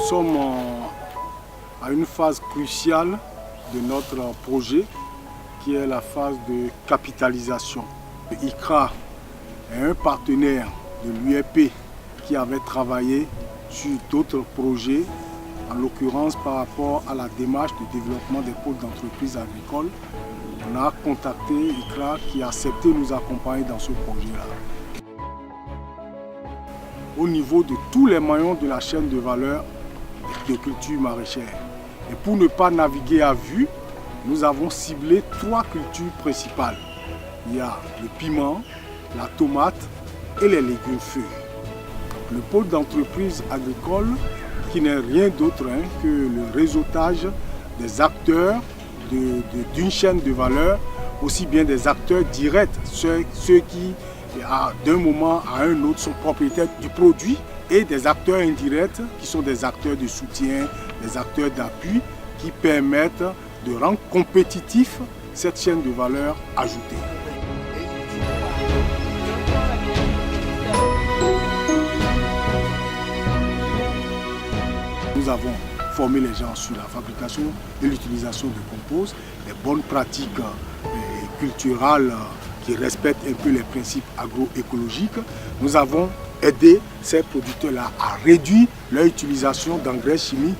sommes à une phase cruciale de notre projet qui est la phase de capitalisation. ICRA est un partenaire de l'UEP qui avait travaillé sur d'autres projets, en l'occurrence par rapport à la démarche de développement des pôles d'entreprises agricoles. On a contacté ICRA qui a accepté de nous accompagner dans ce projet-là. Au niveau de tous les maillons de la chaîne de valeur de culture maraîchère. Et pour ne pas naviguer à vue, nous avons ciblé 3 cultures principales. Il y a le piment, la tomate et les légumes feuilles. Le pôle d'entreprise agricole qui n'est rien d'autre que le réseautage des acteurs d'une chaîne de valeur, aussi bien des acteurs directs, ceux qui d'un moment à un autre sont propriétaires du produit, et des acteurs indirects qui sont des acteurs de soutien, des acteurs d'appui qui permettent de rendre compétitif cette chaîne de valeur ajoutée. Nous avons formé les gens sur la fabrication et l'utilisation de compost, les bonnes pratiques culturelles qui respectent un peu les principes agroécologiques. Nous avons aidé ces producteurs-là à réduire leur utilisation d'engrais chimiques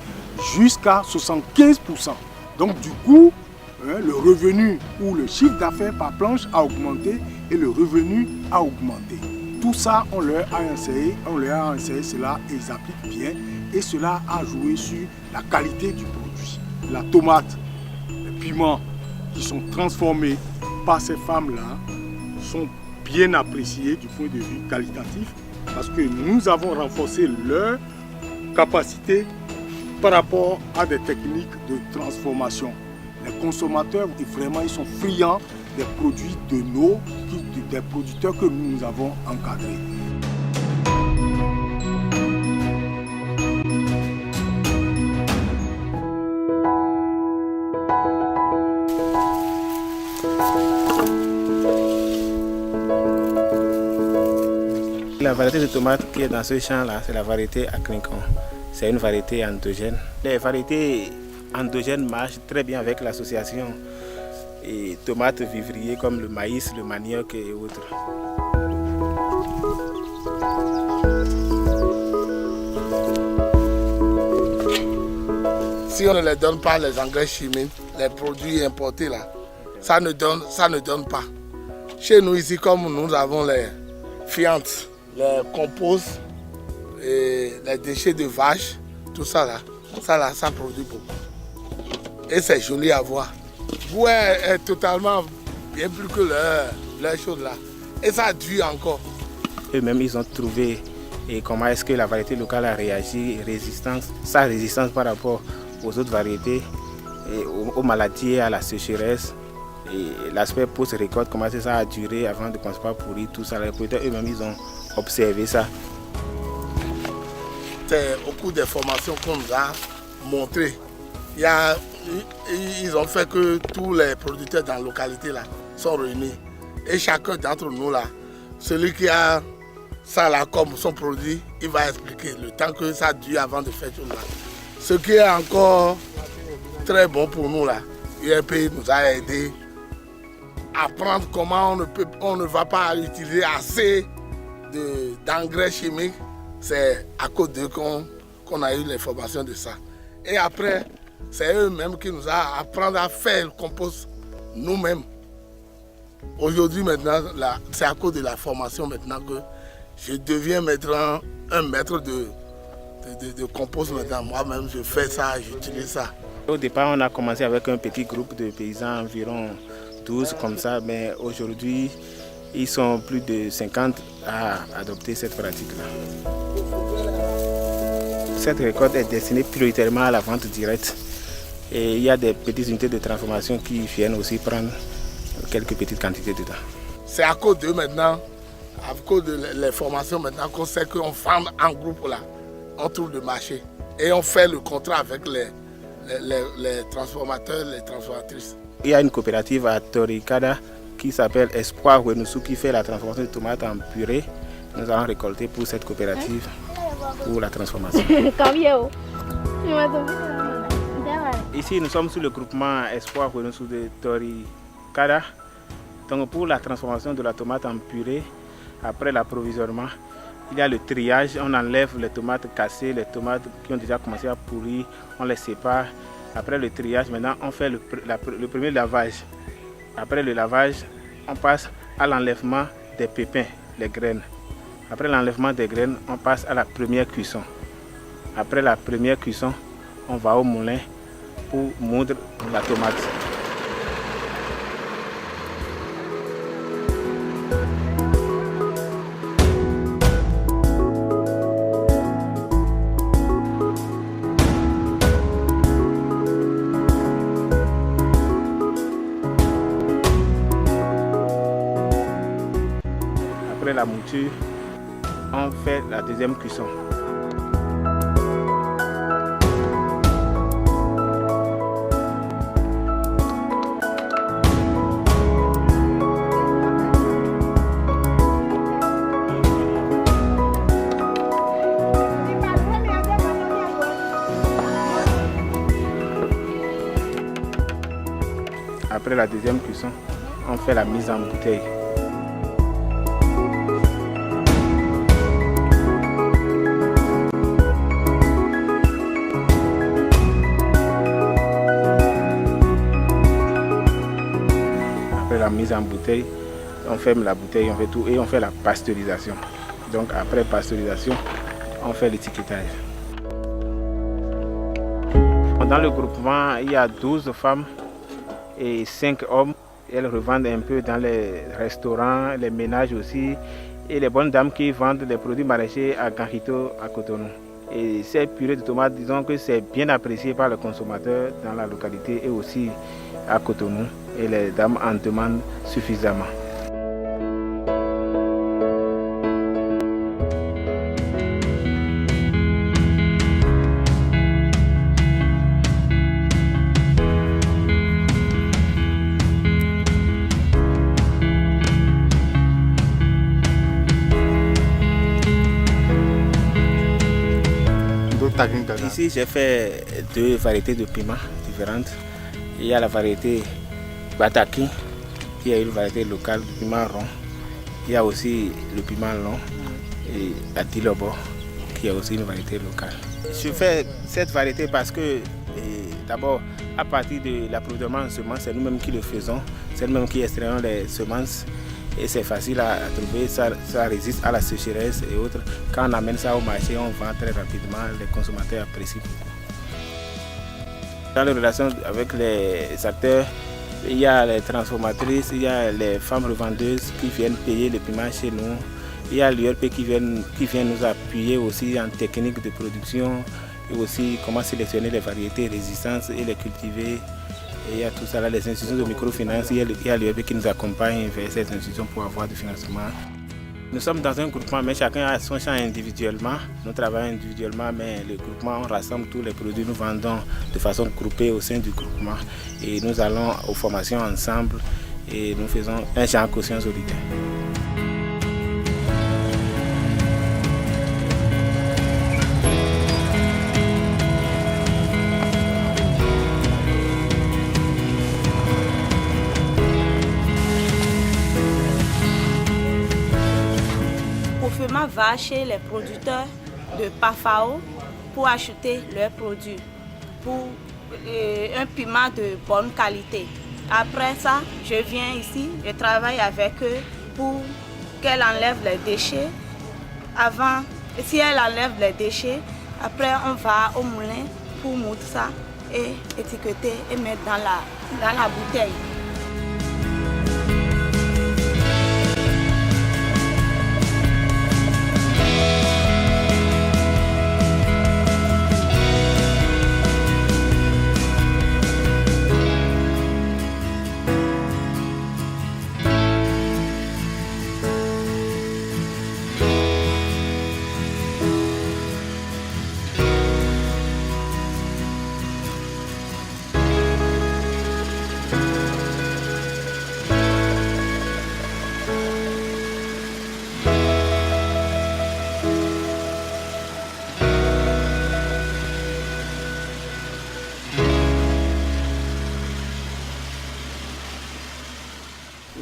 jusqu'à 75%. Donc du coup, le revenu ou le chiffre d'affaires par planche a augmenté et le revenu a augmenté. Tout ça, on leur a enseigné cela et ils appliquent bien. Et cela a joué sur la qualité du produit. La tomate, les piments qui sont transformés par ces femmes-là sont bien appréciés du point de vue qualitatif parce que nous avons renforcé leur capacité par rapport à des techniques de transformation. Les consommateurs, vraiment, ils sont friands des produits des producteurs que nous avons encadrés. La variété de tomates qui est dans ce champ-là, c'est la variété Akrincon. C'est une variété endogène. Les variétés endogènes marchent très bien avec l'association et tomates vivriers comme le maïs, le manioc et autres. Si on ne les donne pas les engrais chimiques, les produits importés là, ça ne donne pas. Chez nous ici, comme nous avons les fientes, les composts, et les déchets de vaches, tout ça là, ça produit beaucoup. Et c'est joli à voir. Le goût est totalement bien plus que les choses là. Et ça dure encore. Eux-mêmes, ils ont trouvé comment est-ce que la variété locale a réagi, sa résistance par rapport aux autres variétés, et aux maladies et à la sécheresse. Et l'aspect post-récolte, comment ça a duré avant de commencer par pourrir, tout ça. Les producteurs eux-mêmes, ils ont observé ça. C'est au cours des formations qu'on nous a montré. Ils ont fait que tous les producteurs dans la localité là sont réunis. Et chacun d'entre nous là, celui qui a ça là comme son produit, il va expliquer le temps que ça dure avant de faire tout là. Ce qui est encore très bon pour nous là, l'UEP nous a aidé à apprendre comment on ne va pas utiliser assez d'engrais chimiques. C'est à cause d'eux qu'on a eu les formations de ça. Et après, c'est eux-mêmes qui nous ont appris à faire le compost nous-mêmes. Aujourd'hui, maintenant, c'est à cause de la formation maintenant que je deviens maintenant un maître de compost maintenant. Moi-même, je fais ça, j'utilise ça. Au départ, on a commencé avec un petit groupe de paysans, environ 12 comme ça, mais aujourd'hui, ils sont plus de 50 à adopter cette pratique-là. Cette récolte est destinée prioritairement à la vente directe. Et il y a des petites unités de transformation qui viennent aussi prendre quelques petites quantités dedans. C'est à cause d'eux maintenant, à cause de les formations maintenant qu'on sait qu'on vend en groupe là. On trouve le marché et on fait le contrat avec les transformateurs, les transformatrices. Il y a une coopérative à Toricada qui s'appelle Espoir Wenoussou qui fait la transformation de tomates en purée. Nous allons récolter pour cette coopérative pour la transformation. Ici, nous sommes sous le groupement Espoir sous de Tori Kada. Donc, pour la transformation de la tomate en purée, après l'approvisionnement, il y a le triage. On enlève les tomates cassées, les tomates qui ont déjà commencé à pourrir, on les sépare. Après le triage, maintenant, on fait le premier lavage. Après le lavage, on passe à l'enlèvement des pépins, les graines. Après l'enlèvement des graines, on passe à la première cuisson. Après la première cuisson, on va au moulin pour moudre la tomate. Après la mouture, on fait la deuxième cuisson. Après la deuxième cuisson, on fait la mise en bouteille. Après la mise en bouteille, on ferme la bouteille, on fait tout et on fait la pasteurisation. Donc après pasteurisation, on fait l'étiquetage. Dans le groupement, il y a 12 femmes et 5 hommes. Elles revendent un peu dans les restaurants, les ménages aussi, et les bonnes dames qui vendent les produits maraîchers à Ganrito, à Cotonou. Et ces purées de tomates, disons que c'est bien apprécié par les consommateurs dans la localité et aussi à Cotonou, et les dames en demandent suffisamment. Ici, j'ai fait 2 variétés de piments différentes. Il y a la variété Bataki, qui est une variété locale de piment rond. Il y a aussi le piment long et la Dilobo, qui est aussi une variété locale. Je fais cette variété parce que, d'abord, à partir de l'approvisionnement en semences, c'est nous-mêmes qui le faisons. C'est nous-mêmes qui extrayons les semences. Et c'est facile à trouver, ça résiste à la sécheresse et autres. Quand on amène ça au marché, on vend très rapidement, les consommateurs apprécient beaucoup. Dans les relations avec les acteurs, il y a les transformatrices, il y a les femmes revendeuses qui viennent payer les piments chez nous. Il y a l'URP qui vient nous appuyer aussi en technique de production et aussi comment sélectionner les variétés résistantes et les cultiver. Et il y a tout ça là, les institutions de microfinance, il y a l'URP qui nous accompagne vers ces institutions pour avoir du financement. Nous sommes dans un groupement, mais chacun a son champ individuellement. Nous travaillons individuellement, mais le groupement, on rassemble tous les produits, nous vendons de façon groupée au sein du groupement. Et nous allons aux formations ensemble et nous faisons un champ caution solidaire. Va chez les producteurs de Pafao pour acheter leurs produits, pour un piment de bonne qualité. Après ça, je viens ici, je travaille avec eux pour qu'elle enlève les déchets. Avant, si elle enlève les déchets, après on va au moulin pour moudre ça et étiqueter et mettre dans la bouteille.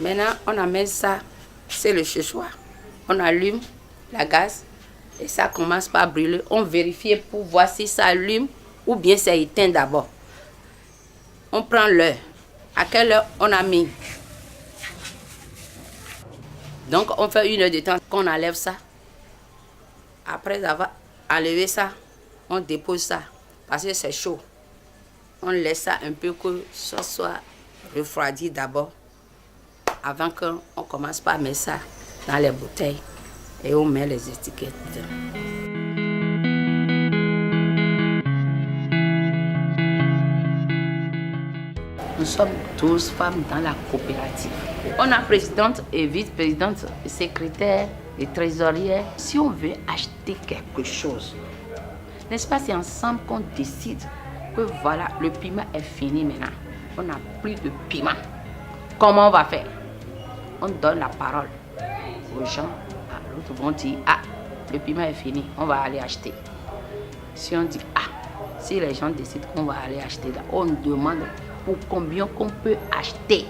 Maintenant, on amène ça, c'est le séchoir. On allume la gaz et ça commence par brûler. On vérifie pour voir si ça allume ou bien c'est éteint d'abord. On prend l'heure. À quelle heure on a mis? Donc, on fait 1 heure de temps qu'on enlève ça. Après avoir enlevé ça, on dépose ça parce que c'est chaud. On laisse ça un peu que ça soit refroidi d'abord avant qu'on commence par mettre ça dans les bouteilles et on met les étiquettes dedans. Nous sommes 12 femmes dans la coopérative. On a présidente et vice-présidente, secrétaire et trésorière. Si on veut acheter quelque chose, n'est-ce pas, c'est ensemble qu'on décide que voilà, le piment est fini maintenant. On n'a plus de piment. Comment on va faire? On donne la parole aux gens. L'autre vont dire, ah, le piment est fini, on va aller acheter. Si on dit, ah, si les gens décident qu'on va aller acheter, là, on demande pour combien qu'on peut acheter.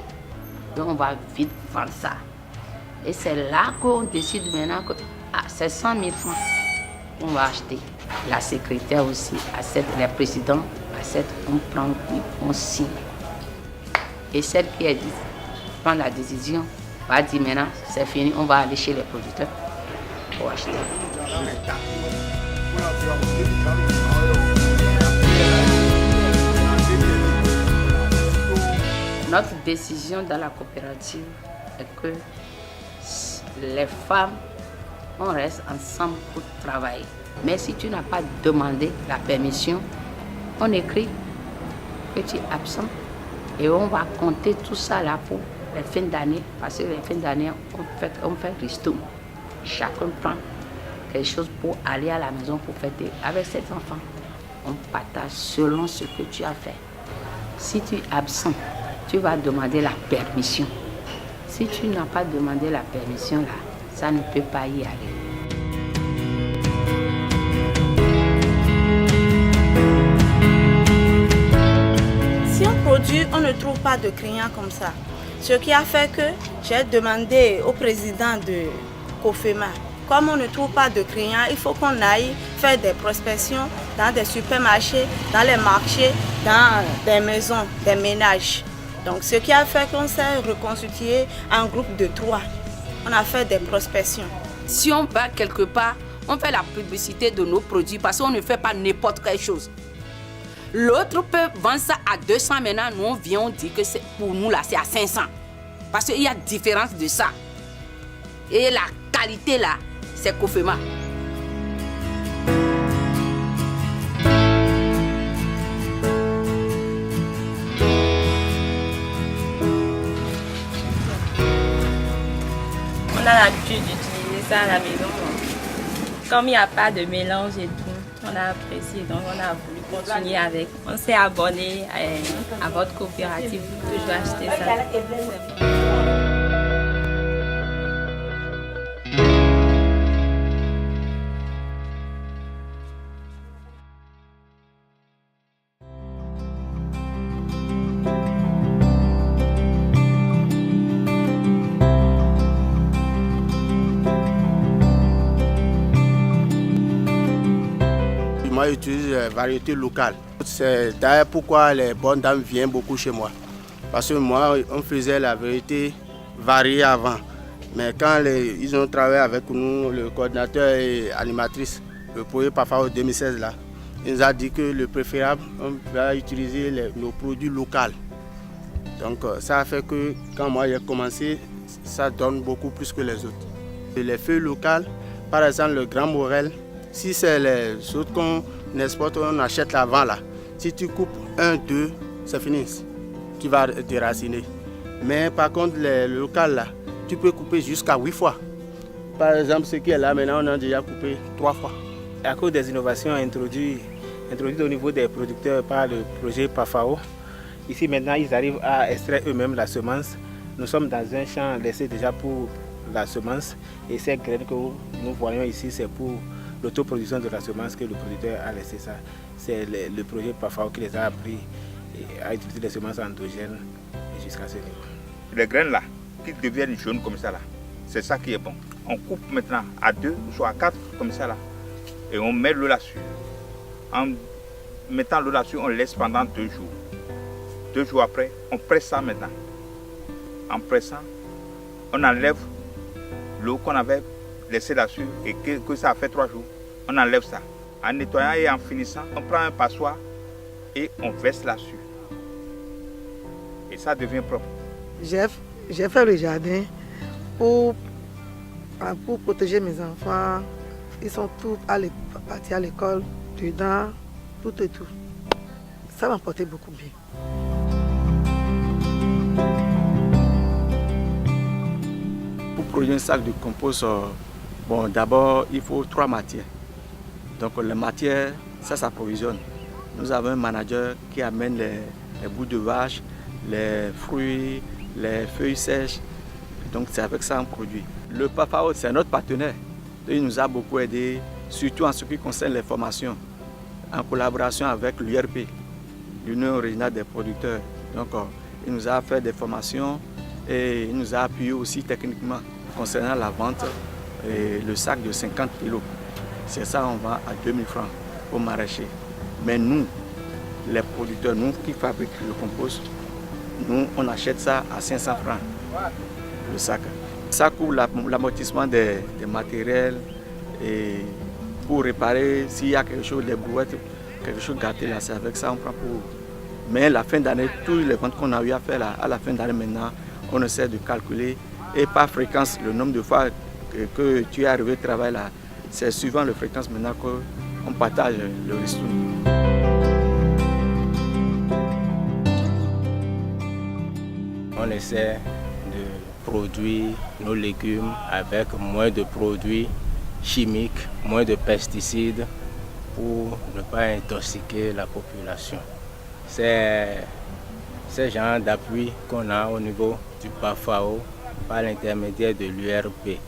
Donc on va vite vendre ça. Et c'est là qu'on décide maintenant que c'est 100 000 francs qu'on va acheter. La secrétaire aussi accepte, les présidents acceptent, on prend, on signe. Et celle qui a dit, prend la décision, va dire maintenant c'est fini, on va aller chez les producteurs pour acheter. Notre décision dans la coopérative est que les femmes, on reste ensemble pour travailler. Mais si tu n'as pas demandé la permission, on écrit que tu es absent et on va compter tout ça là pour les fins d'année. Parce que les fins d'année, on fait resto. Chacun prend quelque chose pour aller à la maison pour fêter avec ses enfants. On partage selon ce que tu as fait. Si tu es absent, tu vas demander la permission. Si tu n'as pas demandé la permission là, ça ne peut pas y aller. Si on produit, on ne trouve pas de clients comme ça. Ce qui a fait que j'ai demandé au président de COFEMA, comme on ne trouve pas de clients, il faut qu'on aille faire des prospections dans des supermarchés, dans les marchés, dans des maisons, des ménages. Donc ce qui a fait qu'on s'est reconstitué en groupe de 3. On a fait des prospections. Si on va quelque part, on fait la publicité de nos produits parce qu'on ne fait pas n'importe quelle chose. L'autre peut vendre ça à 200, maintenant nous on vient, on dit que pour nous là c'est à 500. Parce qu'il y a différence de ça. Et la qualité là, c'est COFEMA. On a l'habitude d'utiliser ça à la maison. Comme il n'y a pas de mélange et tout, on a apprécié, donc on a voulu continuer avec. On s'est abonné à votre coopérative pour toujours acheter ça. Moi, j'utilise les variétés locales. C'est d'ailleurs pourquoi les bonnes dames viennent beaucoup chez moi. Parce que moi, on faisait la variété variée avant. Mais quand ils ont travaillé avec nous, le coordinateur et animatrice, le projet PAFAO 2016, là, il nous a dit que le préférable, on va utiliser nos produits locaux. Donc ça a fait que quand moi j'ai commencé, ça donne beaucoup plus que les autres. Les feuilles locales, par exemple le Grand Morel, si c'est les autres qu'on exporte, on achète l'avant là. Si tu coupes 1, 2, c'est fini. Tu vas déraciner. Mais par contre, les locales là, tu peux couper jusqu'à 8 fois. Par exemple, ce qui est là maintenant, on a déjà coupé 3 fois. À cause des innovations introduites au niveau des producteurs par le projet PAFAO, ici maintenant ils arrivent à extraire eux-mêmes la semence. Nous sommes dans un champ laissé déjà pour la semence et ces graines que nous voyons ici, c'est pour l'autoproduction de la semence que le producteur a laissé ça. C'est le projet PAFAO qui les a appris à utiliser les semences endogènes jusqu'à ce niveau. Les graines là, qui deviennent jaunes comme ça là. C'est ça qui est bon. On coupe maintenant à 2 ou soit à 4 comme ça là. Et on met l'eau là-dessus. En mettant l'eau là-dessus, on laisse pendant 2 jours. 2 jours après, on presse ça maintenant. En pressant, on enlève l'eau qu'on avait laissée là-dessus et que ça a fait 3 jours. On enlève ça. En nettoyant et en finissant, on prend un passoire et on verse là-dessus. Et ça devient propre. J'ai fait le jardin pour protéger mes enfants. Ils sont tous partis à l'école, dedans, tout et tout. Ça m'a porté beaucoup bien. Pour produire un sac de compost, bon, d'abord, il faut 3 matières. Donc les matières, ça s'approvisionne. Nous avons un manager qui amène les bouts de vache, les fruits, les feuilles sèches. Donc c'est avec ça qu'on produit. Le PAFAO, c'est notre partenaire. Il nous a beaucoup aidé, surtout en ce qui concerne les formations, en collaboration avec l'URP, l'Union régionale des producteurs. Donc il nous a fait des formations et il nous a appuyé aussi techniquement concernant la vente et le sac de 50 kg. C'est ça, on vend à 2000 francs au maraîcher. Mais nous, les producteurs, nous qui fabriquons le compost, nous, on achète ça à 500 francs le sac. Ça couvre l'amortissement des matériels et pour réparer s'il y a quelque chose, des brouettes, quelque chose gâté là, c'est avec ça on prend pour. Mais la fin d'année, toutes les ventes qu'on a eu à faire là, à la fin d'année maintenant, on essaie de calculer et par fréquence le nombre de fois que tu es arrivé au travail là, c'est suivant la fréquence maintenant qu'on partage le ristourne. On essaie de produire nos légumes avec moins de produits chimiques, moins de pesticides pour ne pas intoxiquer la population. C'est ce genre d'appui qu'on a au niveau du PAFAO par l'intermédiaire de l'URP. Et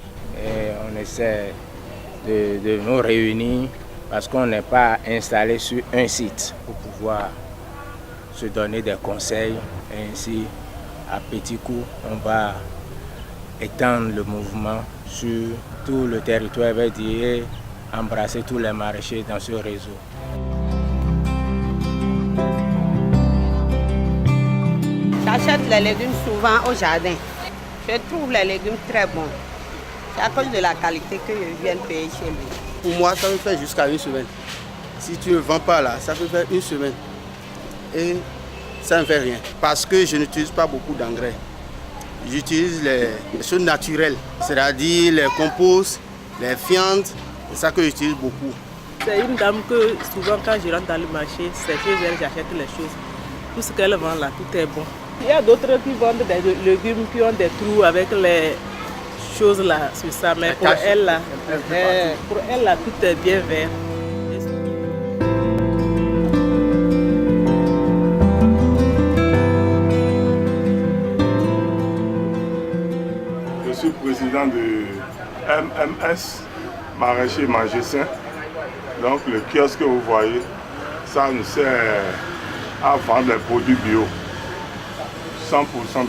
on essaie de nous réunir parce qu'on n'est pas installé sur un site pour pouvoir se donner des conseils. Et ainsi, à petits coups, on va étendre le mouvement sur tout le territoire, veut dire embrasser tous les maraîchers dans ce réseau. J'achète les légumes souvent au jardin. Je trouve les légumes très bons. C'est à cause de la qualité que je viens payer chez lui. Pour moi, ça me fait jusqu'à 1 semaine. Si tu ne vends pas là, ça peut faire 1 semaine. Et ça ne fait rien. Parce que je n'utilise pas beaucoup d'engrais. J'utilise les choses naturelles, c'est-à-dire les composts, les fientes. C'est ça que j'utilise beaucoup. C'est une dame que souvent quand je rentre dans le marché, c'est chez elle j'achète les choses. Tout ce qu'elle vend là, tout est bon. Il y a d'autres qui vendent des légumes qui ont des trous avec les choses là sur ça, mais pour elle là, tout est bien vert. Je suis président de MMS, Maraîcher Manger Sain. Donc le kiosque que vous voyez, ça nous sert à vendre les produits bio. 100%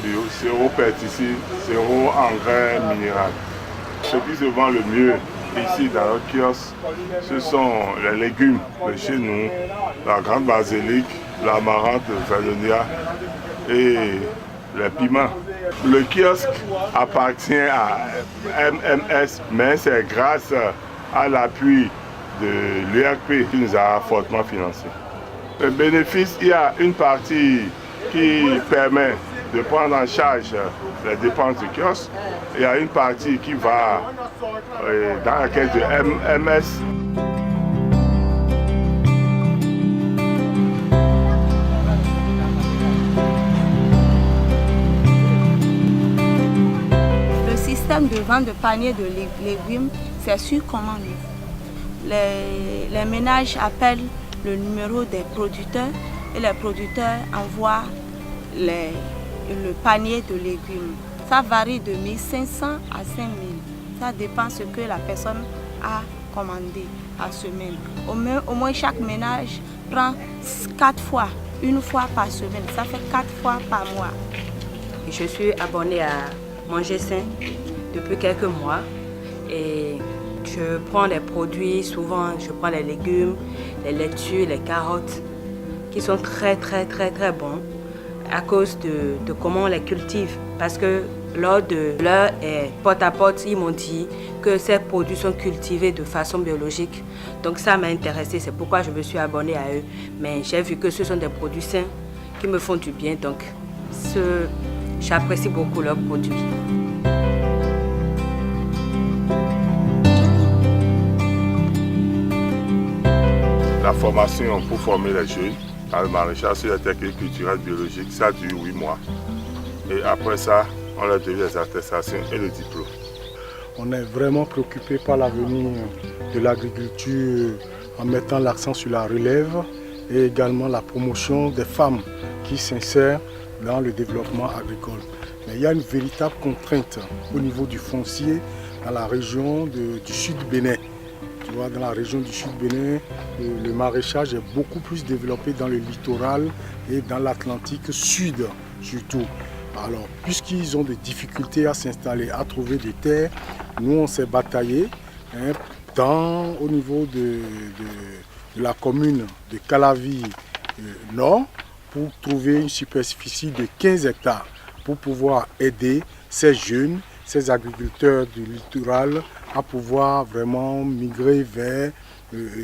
bio, 0 pesticides, 0 engrais minéral. Ce qui se vend le mieux ici dans notre kiosque, ce sont les légumes de chez nous, la grande basilic, l'amarante, le verdonia et les piments. Le kiosque appartient à MMS, mais c'est grâce à l'appui de l'URP qui nous a fortement financé. Le bénéfice, il y a une partie qui permet de prendre en charge les dépenses du kiosque. Il y a une partie qui va dans la caisse de MMS. Le système de vente de paniers de légumes, c'est sur commande. Les ménages appellent le numéro des producteurs et les producteurs envoient le panier de légumes. Ça varie de 1500 à 5000. Ça dépend ce que la personne a commandé à semaine. Au moins chaque ménage prend 4 fois, 1 fois par semaine. Ça fait 4 fois par mois. Je suis abonnée à manger sain depuis quelques mois et je prends les produits, souvent je prends les légumes, les laitues, les carottes qui sont très bons à cause de comment on les cultive. Parce que lors de leur porte-à-porte, ils m'ont dit que ces produits sont cultivés de façon biologique. Donc ça m'a intéressée, c'est pourquoi je me suis abonnée à eux. Mais j'ai vu que ce sont des produits sains qui me font du bien, donc j'apprécie beaucoup leurs produits. La formation pour former les jeunes dans le maraîchage sur les techniques culturelles biologiques, ça dure 8 mois. Et après ça, on leur donne les attestations et le diplôme. On est vraiment préoccupé par l'avenir de l'agriculture en mettant l'accent sur la relève et également la promotion des femmes qui s'insèrent dans le développement agricole. Mais il y a une véritable contrainte au niveau du foncier dans la région du sud Bénin. Tu vois, dans la région du sud Bénin, le maraîchage est beaucoup plus développé dans le littoral et dans l'Atlantique sud surtout. Alors, puisqu'ils ont des difficultés à s'installer, à trouver des terres, nous on s'est bataillé au niveau de la commune de Calavi Nord pour trouver une superficie de 15 hectares pour pouvoir aider ces jeunes, ces agriculteurs du littoral à pouvoir vraiment migrer vers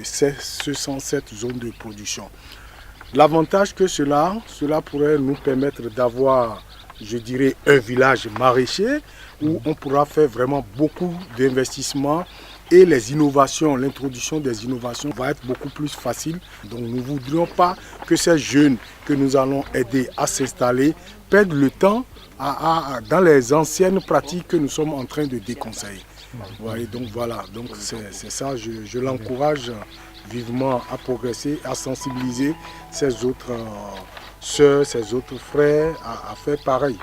cette zone de production. L'avantage que cela pourrait nous permettre d'avoir, je dirais, un village maraîcher où on pourra faire vraiment beaucoup d'investissements et les innovations, l'introduction des innovations va être beaucoup plus facile. Donc nous ne voudrions pas que ces jeunes que nous allons aider à s'installer perdent le temps dans les anciennes pratiques que nous sommes en train de déconseiller. Ouais, donc voilà, donc c'est ça, je l'encourage vivement à progresser, à sensibiliser ses autres sœurs, ses autres frères à faire pareil.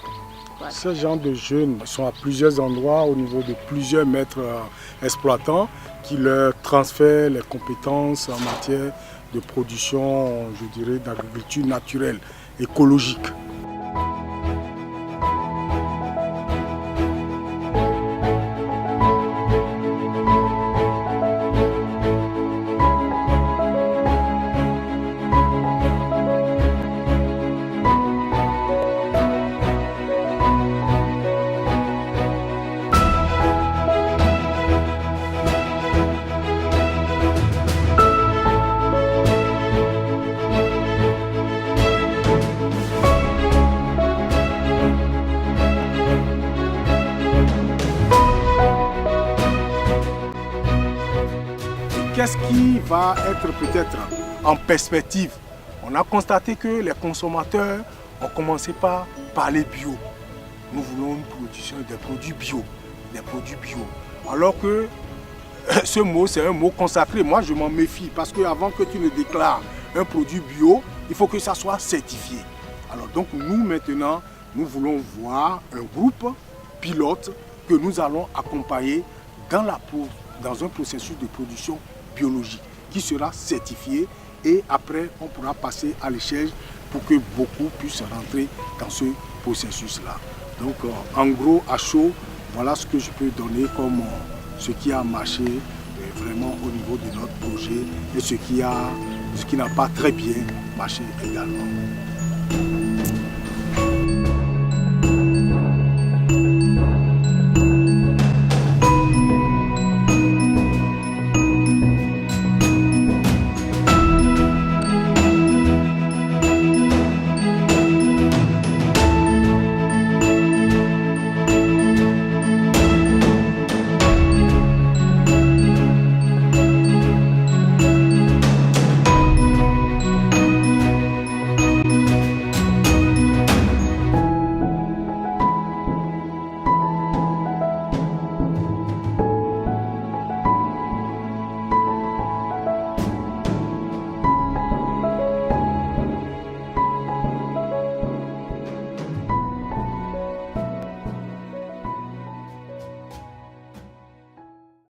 Ce genre de jeunes sont à plusieurs endroits au niveau de plusieurs maîtres exploitants qui leur transfèrent les compétences en matière de production, je dirais, d'agriculture naturelle, écologique. Qu'est-ce qui va être peut-être en perspective? On a constaté que les consommateurs ont commencé par parler bio. Nous voulons une production des produits bio. Alors que ce mot, c'est un mot consacré. Moi, je m'en méfie parce qu'avant que tu ne déclares un produit bio, il faut que ça soit certifié. Alors donc nous, maintenant, nous voulons voir un groupe pilote que nous allons accompagner dans un processus de production biologique qui sera certifié et après on pourra passer à l'échelle pour que beaucoup puissent rentrer dans ce processus-là. Donc en gros, à chaud, voilà ce que je peux donner comme ce qui a marché vraiment au niveau de notre projet et ce qui n'a pas très bien marché également.